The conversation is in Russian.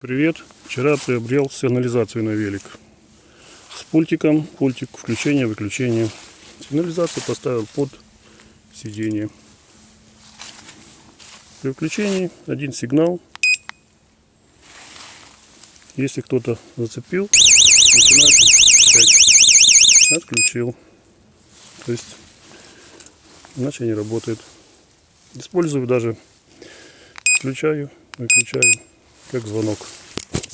Привет! Вчера приобрел сигнализацию на велик с пультиком, пультик включения-выключения. Сигнализацию поставил под сиденье. При включении один сигнал. Если кто-то зацепил, начинает включать. Отключил. То есть иначе не работает. Использую даже, включаю, выключаю, как звонок.